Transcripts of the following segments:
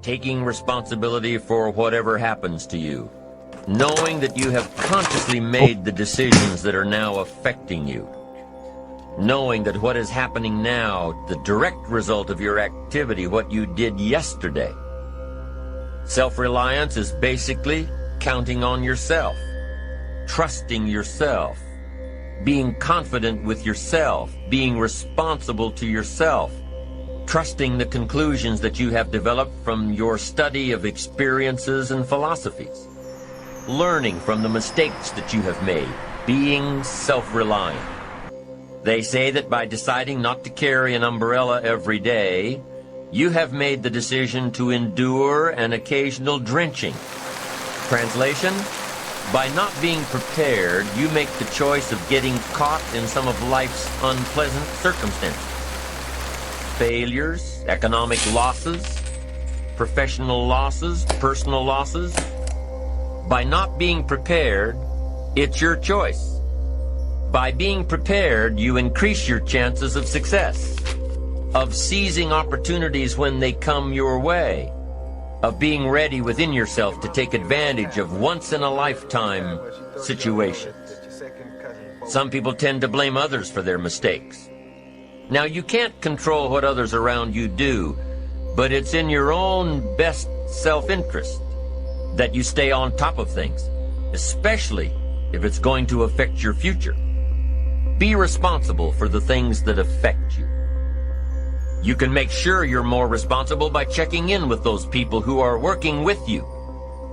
Taking responsibility for whatever happens to you. Knowing that you have consciously made the decisions that are now affecting you. Knowing that what is happening now, the direct result of your activity, what you did yesterday. Self-reliance is basically counting on yourself, trusting yourself, being confident with yourself, being responsible to yourself, trusting the conclusions that you have developed from your study of experiences and philosophies, learning from the mistakes that you have made, being self-reliant. They say that by deciding not to carry an umbrella every day, you have made the decision to endure an occasional drenching. Translation? By not being prepared, you make the choice of getting caught in some of life's unpleasant circumstances. Failures, economic losses, professional losses, personal losses. By not being prepared, it's your choice. By being prepared, you increase your chances of success, of seizing opportunities when they come your way, of being ready within yourself to take advantage of once-in-a-lifetime situations. Some people tend to blame others for their mistakes. Now, you can't control what others around you do, but it's in your own best self-interest that you stay on top of things, especially if it's going to affect your future. Be responsible for the things that affect you. You can make sure you're more responsible by checking in with those people who are working with you.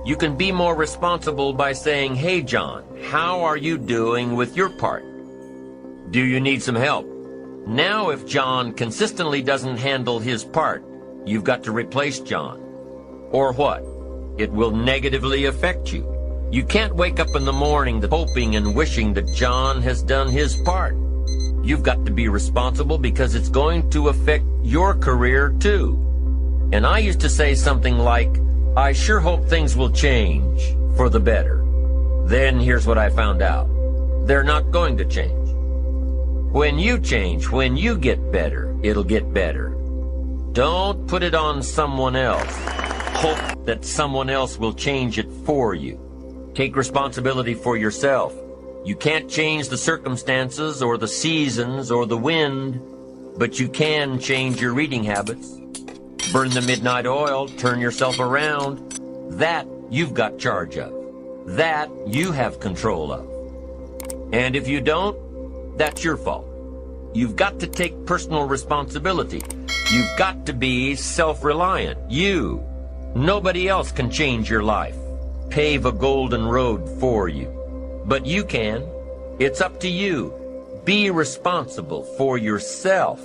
You can be more responsible by saying, "Hey, John, how are you doing with your part? Do you need some help?" Now, if John consistently doesn't handle his part, you've got to replace John. Or what? It will negatively affect you. You can't wake up in the morning hoping and wishing that John has done his part. You've got to be responsible because it's going to affect your career too. And I used to say something like, "I sure hope things will change for the better." Then here's what I found out. They're not going to change. When you change, when you get better, it'll get better. Don't put it on someone else. Hope that someone else will change it for you. Take responsibility for yourself. You can't change the circumstances or the seasons or the wind, but you can change your reading habits. Burn the midnight oil, turn yourself around. That you've got charge of. That you have control of. And if you don't, that's your fault. You've got to take personal responsibility. You've got to be self-reliant. You. Nobody else can change your life, pave a golden road for you. But you can. It's up to you. Be responsible for yourself.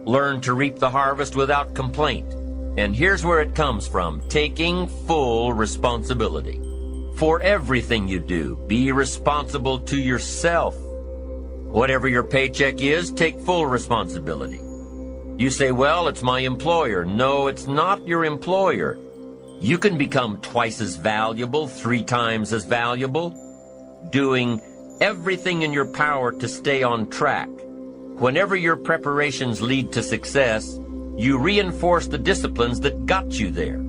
Learn to reap the harvest without complaint. And here's where it comes from, taking full responsibility. For everything you do, be responsible to yourself. Whatever your paycheck is, take full responsibility. You say, "Well, it's my employer." No, it's not your employer. You can become twice as valuable, 3 times as valuable, doing everything in your power to stay on track. Whenever your preparations lead to success, you reinforce the disciplines that got you there.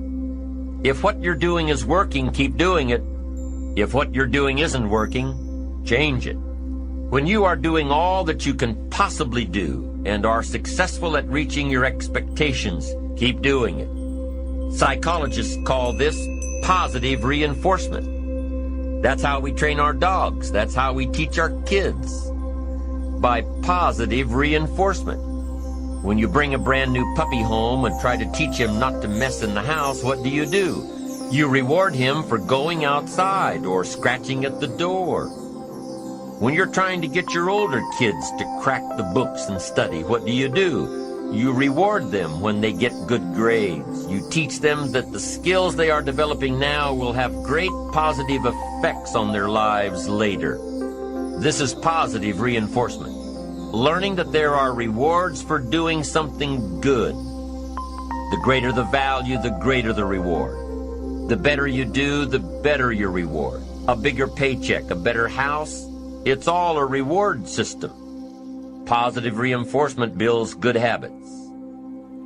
If what you're doing is working, keep doing it. If what you're doing isn't working, change it. When you are doing all that you can possibly do and are successful at reaching your expectations, keep doing it. Psychologists call this positive reinforcement. That's how we train our dogs. That's how we teach our kids. By positive reinforcement. When you bring a brand new puppy home and try to teach him not to mess in the house, what do? You reward him for going outside or scratching at the door. When you're trying to get your older kids to crack the books and study, what do? You reward them when they get good grades. You teach them that the skills they are developing now will have great positive effects on their lives later. This is positive reinforcement. Learning that there are rewards for doing something good. The greater the value, the greater the reward. The better you do, the better your reward. A bigger paycheck, a better house, it's all a reward system. positive reinforcement builds good habits.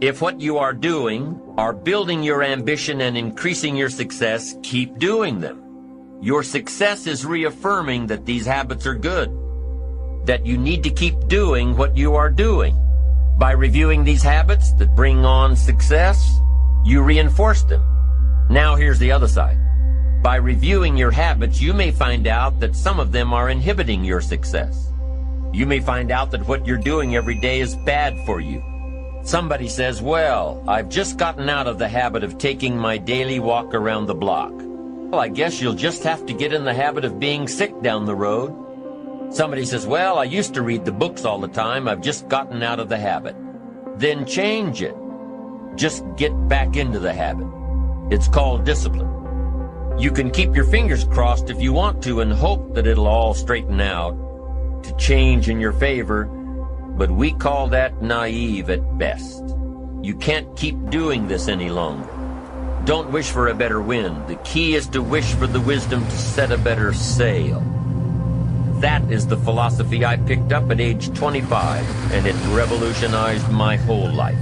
If what you are doing are building your ambition and increasing your success, keep doing them. Your success is reaffirming that these habits are good, that you need to keep doing what you are doing. By reviewing these habits that bring on success, you reinforce them. Now here's the other side. By reviewing your habits, you may find out that some of them are inhibiting your success. You may find out that what you're doing every day is bad for you. Somebody says, well, I've just gotten out of the habit of taking my daily walk around the block. Well, I guess you'll just have to get in the habit of being sick down the road. Somebody says, well, I used to read the books all the time. I've just gotten out of the habit. Then change it. Just get back into the habit. It's called discipline. You can keep your fingers crossed if you want to and hope that it'll all straighten out to change in your favor, but we call that naive at best. You can't keep doing this any longer. Don't wish for a better wind. The key is to wish for the wisdom to set a better sail. That is the philosophy I picked up at age 25, and it revolutionized my whole life.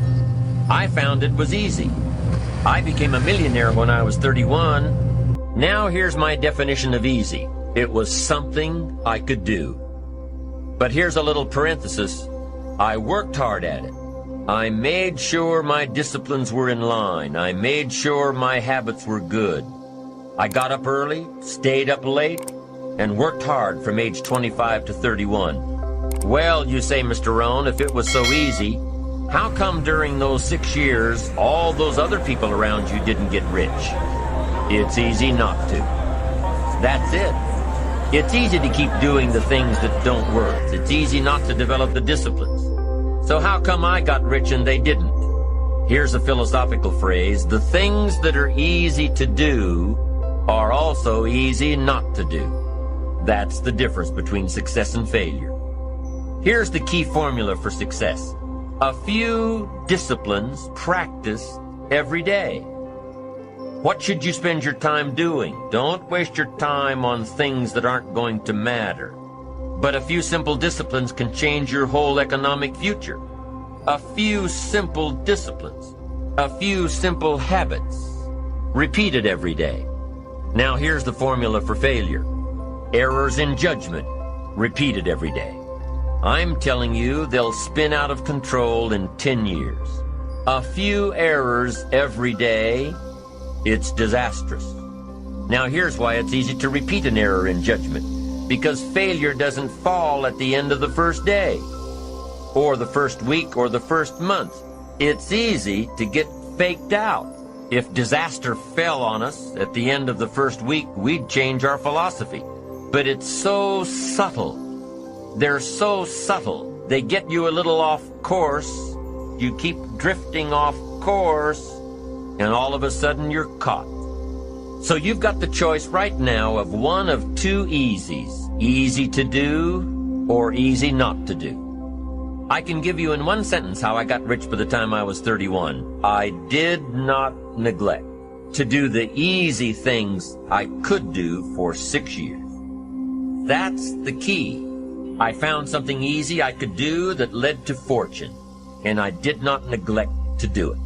I found it was easy. I became a millionaire when I was 31. Now here's my definition of easy. It was something I could do. But here's a little parenthesis. I worked hard at it. I made sure my disciplines were in line. I made sure my habits were good. I got up early, stayed up late, and worked hard from age 25 to 31. Well, you say, Mr. Rohn, if it was so easy, how come during those 6 years, all those other people around you didn't get rich? It's easy not to. That's it. It's easy to keep doing the things that don't work. It's easy not to develop the disciplines. So how come I got rich and they didn't? Here's a philosophical phrase. The things that are easy to do are also easy not to do. That's the difference between success and failure. Here's the key formula for success. A few disciplines practiced every day. What should you spend your time doing? Don't waste your time on things that aren't going to matter. But a few simple disciplines can change your whole economic future. A few simple disciplines. A few simple habits. Repeated every day. Now here's the formula for failure. Errors in judgment. Repeated every day. I'm telling you, they'll spin out of control in 10 years. A few errors every day, it's disastrous. Now here's why it's easy to repeat an error in judgment. Because failure doesn't fall at the end of the first day, or the first week, or the first month. It's easy to get faked out. If disaster fell on us at the end of the first week, we'd change our philosophy. But it's so subtle. They're so subtle. They get you a little off course. You keep drifting off course, and all of a sudden you're caught. So you've got the choice right now of one of two easies. Easy to do or easy not to do. I can give you in one sentence how I got rich by the time I was 31. I did not neglect to do the easy things I could do for 6 years. That's the key. I found something easy I could do that led to fortune, and I did not neglect to do it.